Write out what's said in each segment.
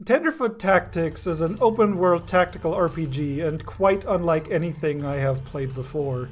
Tenderfoot Tactics is an open-world tactical RPG and quite unlike anything I have played before.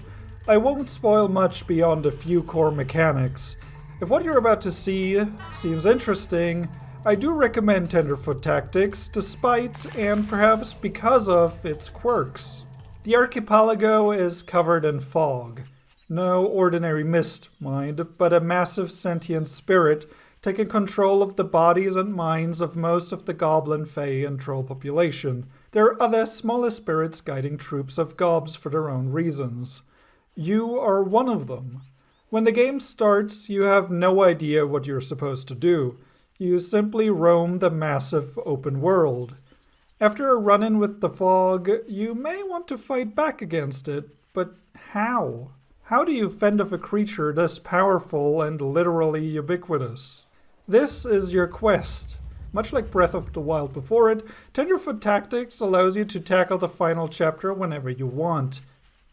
I won't spoil much beyond a few core mechanics. If what you're about to see seems interesting, I do recommend Tenderfoot Tactics, despite, and perhaps because of, its quirks. The archipelago is covered in fog. No ordinary mist, mind, but a massive sentient spirit taking control of the bodies and minds of most of the goblin, fae, and troll population. There are other smaller spirits guiding troops of gobs for their own reasons. You are one of them. When the game starts, you have no idea what you're supposed to do. You simply roam the massive open world. After a run-in with the fog, you may want to fight back against it, but how? How do you fend off a creature this powerful and literally ubiquitous? This is your quest. Much like Breath of the Wild before it, Tenderfoot Tactics allows you to tackle the final chapter whenever you want.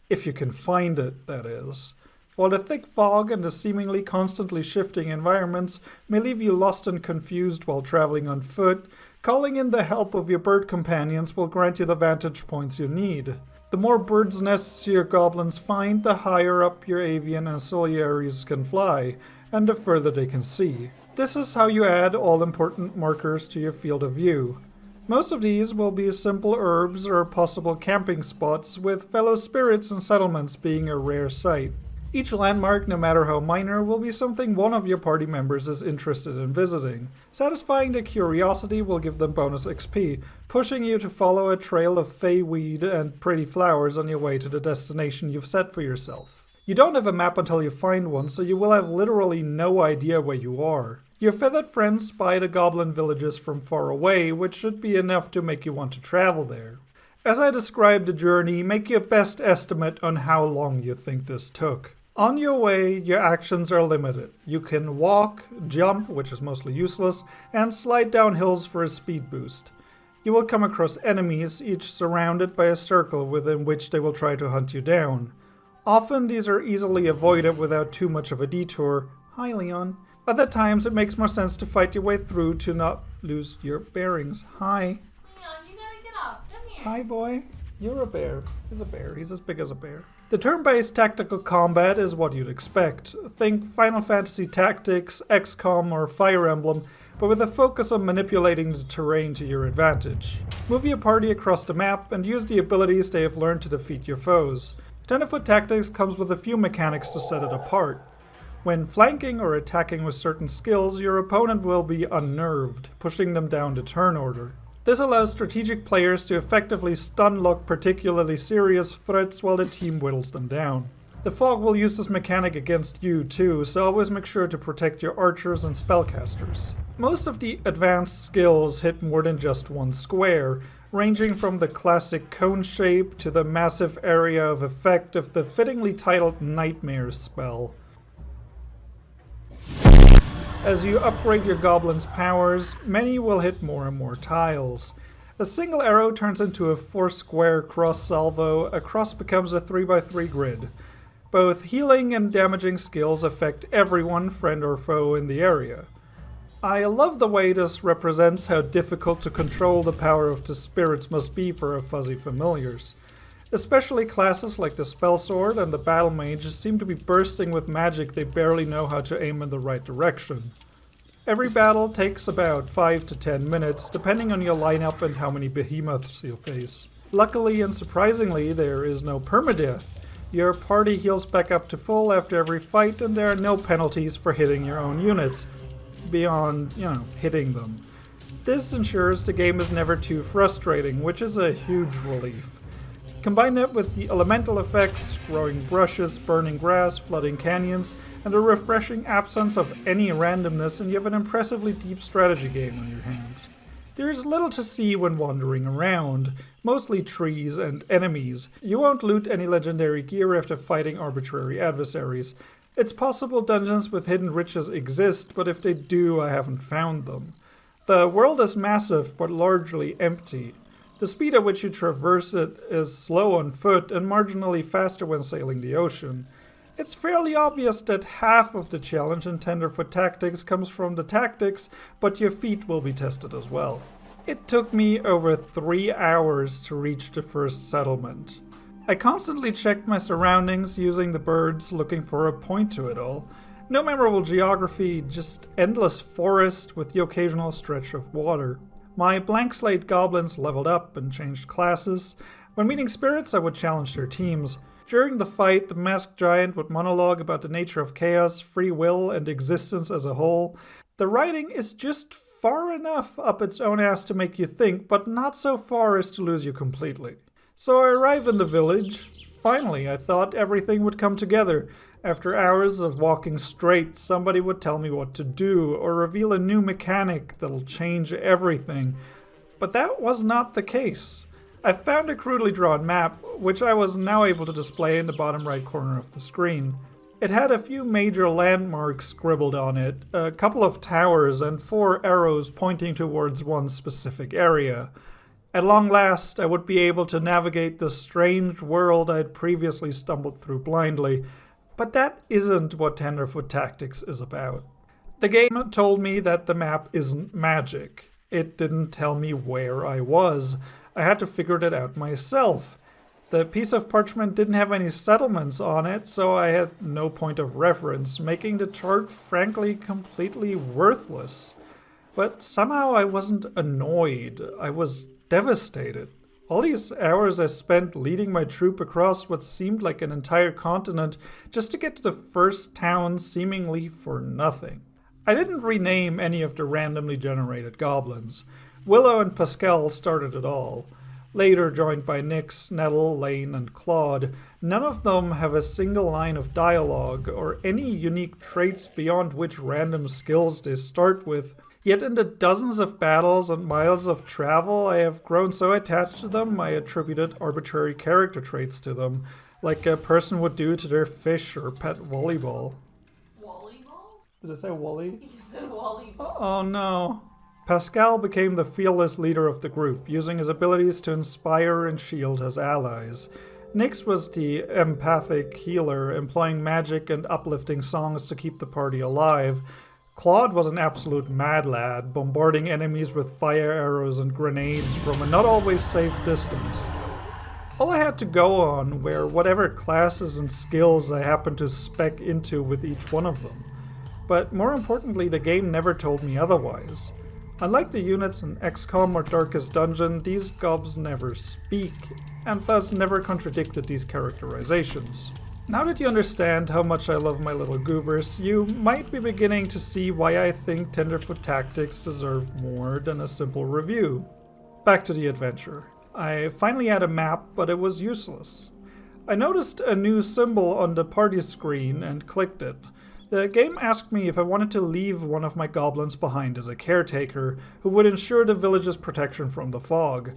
If you can find it, that is. While the thick fog and the seemingly constantly shifting environments may leave you lost and confused while traveling on foot, calling in the help of your bird companions will grant you the vantage points you need. The more birds' nests your goblins find, the higher up your avian ancillaries can fly, and the further they can see. This is how you add all-important markers to your field of view. Most of these will be simple herbs or possible camping spots, with fellow spirits and settlements being a rare sight. Each landmark, no matter how minor, will be something one of your party members is interested in visiting. Satisfying their curiosity will give them bonus XP, pushing you to follow a trail of fey weed and pretty flowers on your way to the destination you've set for yourself. You don't have a map until you find one, so you will have literally no idea where you are. Your feathered friends spy the goblin villages from far away, which should be enough to make you want to travel there. As I describe the journey, make your best estimate on how long you think this took. On your way, your actions are limited. You can walk, jump, which is mostly useless, and slide down hills for a speed boost. You will come across enemies, each surrounded by a circle within which they will try to hunt you down. Often these are easily avoided without too much of a detour. Hi, Leon. Other times it makes more sense to fight your way through to not lose your bearings. Hi. Leon, you gotta get up. Come here. Hi, boy. You're a bear. He's a bear. He's as big as a bear. The turn-based tactical combat is what you'd expect. Think Final Fantasy Tactics, XCOM, or Fire Emblem, but with a focus on manipulating the terrain to your advantage. Move your party across the map and use the abilities they have learned to defeat your foes. Tenderfoot Tactics comes with a few mechanics to set it apart. When flanking or attacking with certain skills, your opponent will be unnerved, pushing them down the turn order. This allows strategic players to effectively stun-lock particularly serious threats while the team whittles them down. The fog will use this mechanic against you too, so always make sure to protect your archers and spellcasters. Most of the advanced skills hit more than just one square, ranging from the classic cone shape to the massive area of effect of the fittingly titled Nightmare spell. As you upgrade your goblin's powers, many will hit more and more tiles. A single arrow turns into a 4-square cross salvo, a cross becomes a 3x3 grid. Both healing and damaging skills affect everyone, friend or foe, in the area. I love the way this represents how difficult to control the power of the spirits must be for our fuzzy familiars. Especially classes like the Spell Sword and the Battle Mage seem to be bursting with magic they barely know how to aim in the right direction. Every battle takes about 5 to 10 minutes, depending on your lineup and how many behemoths you'll face. Luckily and surprisingly, there is no permadeath. Your party heals back up to full after every fight, and there are no penalties for hitting your own units, beyond, hitting them. This ensures the game is never too frustrating, which is a huge relief. Combine that with the elemental effects, growing brushes, burning grass, flooding canyons, and a refreshing absence of any randomness, and you have an impressively deep strategy game on your hands. There is little to see when wandering around, mostly trees and enemies. You won't loot any legendary gear after fighting arbitrary adversaries. It's possible dungeons with hidden riches exist, but if they do, I haven't found them. The world is massive, but largely empty. The speed at which you traverse it is slow on foot and marginally faster when sailing the ocean. It's fairly obvious that half of the challenge in Tenderfoot Tactics comes from the tactics, but your feet will be tested as well. It took me over 3 hours to reach the first settlement. I constantly checked my surroundings using the birds, looking for a point to it all. No memorable geography, just endless forest with the occasional stretch of water. My blank slate goblins leveled up and changed classes. When meeting spirits, I would challenge their teams. During the fight, the masked giant would monologue about the nature of chaos, free will, and existence as a whole. The writing is just far enough up its own ass to make you think, but not so far as to lose you completely. So I arrive in the village. Finally, I thought everything would come together. After hours of walking straight, somebody would tell me what to do, or reveal a new mechanic that'll change everything. But that was not the case. I found a crudely drawn map, which I was now able to display in the bottom right corner of the screen. It had a few major landmarks scribbled on it, a couple of towers, and 4 arrows pointing towards one specific area. At long last, I would be able to navigate the strange world I'd previously stumbled through blindly. But that isn't what Tenderfoot Tactics is about. The game told me that the map isn't magic. It didn't tell me where I was. I had to figure it out myself. The piece of parchment didn't have any settlements on it, so I had no point of reference, making the chart frankly completely worthless. But somehow I wasn't annoyed. I was devastated. All these hours I spent leading my troop across what seemed like an entire continent just to get to the first town seemingly for nothing. I didn't rename any of the randomly generated goblins. Willow and Pascal started it all. Later joined by Nyx, Nettle, Lane, and Claude, none of them have a single line of dialogue or any unique traits beyond which random skills they start with. Yet in the dozens of battles and miles of travel, I have grown so attached to them I attributed arbitrary character traits to them, like a person would do to their fish or pet volleyball. Volleyball? Did I say Wally? You said volleyball. Oh no. Pascal became the fearless leader of the group, using his abilities to inspire and shield his allies. Nyx was the empathic healer, employing magic and uplifting songs to keep the party alive. Claude was an absolute mad lad, bombarding enemies with fire arrows and grenades from a not always safe distance. All I had to go on were whatever classes and skills I happened to spec into with each one of them. But more importantly, the game never told me otherwise. Unlike the units in XCOM or Darkest Dungeon, these gobs never speak, and thus never contradicted these characterizations. Now that you understand how much I love my little goobers, you might be beginning to see why I think Tenderfoot Tactics deserve more than a simple review. Back to the adventure. I finally had a map, but it was useless. I noticed a new symbol on the party screen and clicked it. The game asked me if I wanted to leave one of my goblins behind as a caretaker, who would ensure the village's protection from the fog.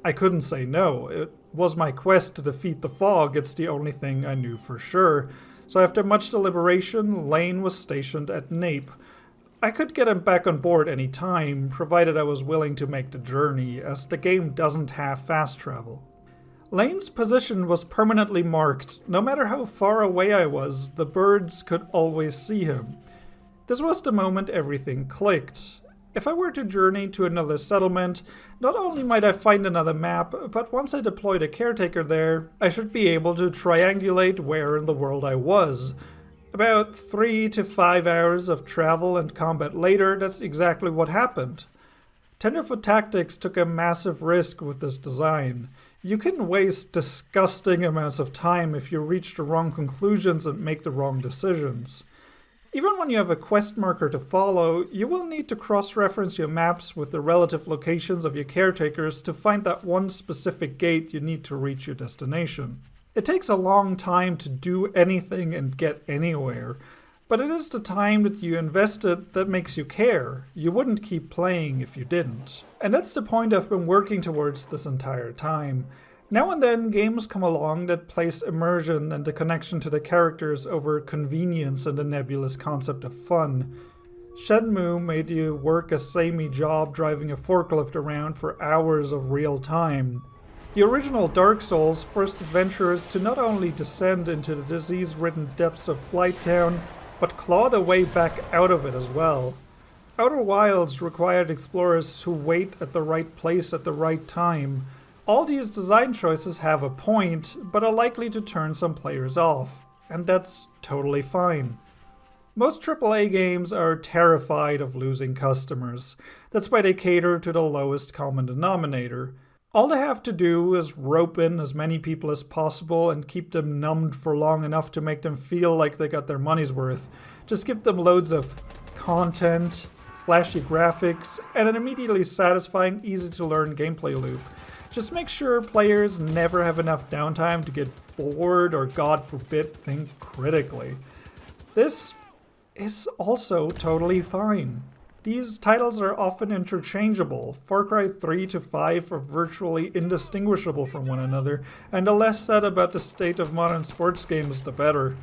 I couldn't say no. It was my quest to defeat the fog. It's the only thing I knew for sure. So after much deliberation, Lane was stationed at Nape. I could get him back on board any time, provided I was willing to make the journey, as the game doesn't have fast travel. Lane's position was permanently marked. No matter how far away I was, the birds could always see him. This was the moment everything clicked. If I were to journey to another settlement, not only might I find another map, but once I deployed a caretaker there, I should be able to triangulate where in the world I was. About 3 to 5 hours of travel and combat later, that's exactly what happened. Tenderfoot Tactics took a massive risk with this design. You can waste disgusting amounts of time if you reach the wrong conclusions and make the wrong decisions. Even when you have a quest marker to follow, you will need to cross-reference your maps with the relative locations of your caretakers to find that one specific gate you need to reach your destination. It takes a long time to do anything and get anywhere, but it is the time that you invested that makes you care. You wouldn't keep playing if you didn't. And that's the point I've been working towards this entire time. Now and then, games come along that place immersion and the connection to the characters over convenience and the nebulous concept of fun. Shenmue made you work a samey job driving a forklift around for hours of real time. The original Dark Souls forced adventurers to not only descend into the disease-ridden depths of Blighttown, but claw their way back out of it as well. Outer Wilds required explorers to wait at the right place at the right time. All these design choices have a point, but are likely to turn some players off, and that's totally fine. Most AAA games are terrified of losing customers. That's why they cater to the lowest common denominator. All they have to do is rope in as many people as possible and keep them numbed for long enough to make them feel like they got their money's worth. Just give them loads of content, flashy graphics, and an immediately satisfying, easy-to-learn gameplay loop. Just make sure players never have enough downtime to get bored or, God forbid, think critically. This is also totally fine. These titles are often interchangeable. Far Cry 3 to 5 are virtually indistinguishable from one another, and the less said about the state of modern sports games, the better.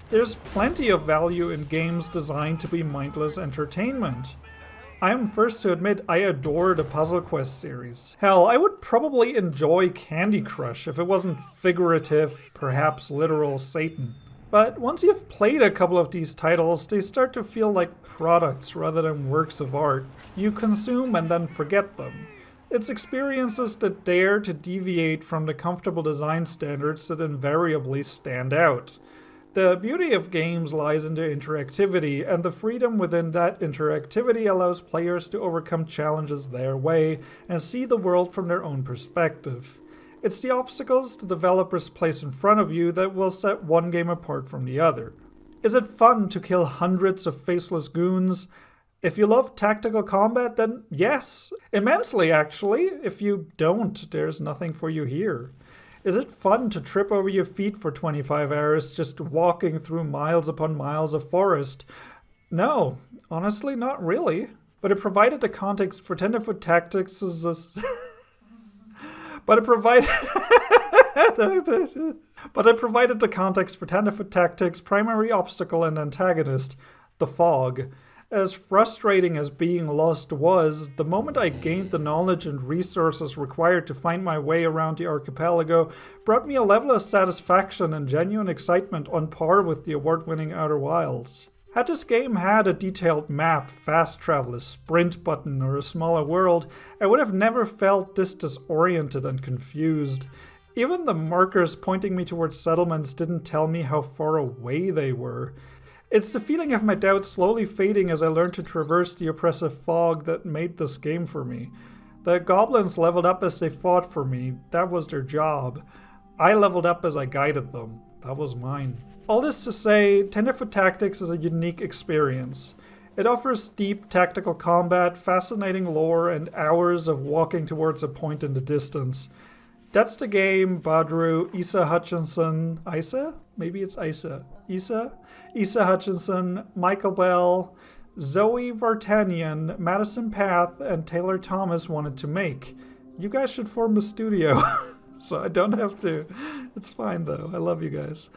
There's plenty of value in games designed to be mindless entertainment. I am first to admit I adore the Puzzle Quest series. Hell, I would probably enjoy Candy Crush if it wasn't figurative, perhaps literal Satan. But once you've played a couple of these titles, they start to feel like products rather than works of art. You consume and then forget them. It's experiences that dare to deviate from the comfortable design standards that invariably stand out. The beauty of games lies in their interactivity, and the freedom within that interactivity allows players to overcome challenges their way and see the world from their own perspective. It's the obstacles the developers place in front of you that will set one game apart from the other. Is it fun to kill hundreds of faceless goons? If you love tactical combat, then yes, immensely actually. If you don't, there's nothing for you here. Is it fun to trip over your feet for 25 hours just walking through miles upon miles of forest? No, honestly, not really. But it provided the context for Tenderfoot Tactics But it provided the context for Tenderfoot Tactics' primary obstacle and antagonist, the fog. As frustrating as being lost was, the moment I gained the knowledge and resources required to find my way around the archipelago brought me a level of satisfaction and genuine excitement on par with the award-winning Outer Wilds. Had this game had a detailed map, fast travel, a sprint button, or a smaller world, I would have never felt this disoriented and confused. Even the markers pointing me towards settlements didn't tell me how far away they were. It's the feeling of my doubts slowly fading as I learned to traverse the oppressive fog that made this game for me. The goblins leveled up as they fought for me. That was their job. I leveled up as I guided them. That was mine. All this to say, Tenderfoot Tactics is a unique experience. It offers deep tactical combat, fascinating lore, and hours of walking towards a point in the distance. That's the game Badru, Isa Hutchinson, Isa? Maybe it's Isa. Isa Hutchinson, Michael Bell, Zoe Vartanian, Madison Path, and Taylor Thomas wanted to make. You guys should form a studio, so I don't have to. It's fine though, I love you guys.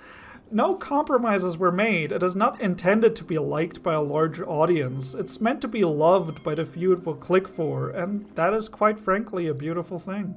No compromises were made. It is not intended to be liked by a large audience. It's meant to be loved by the few it will click for, and that is quite frankly a beautiful thing.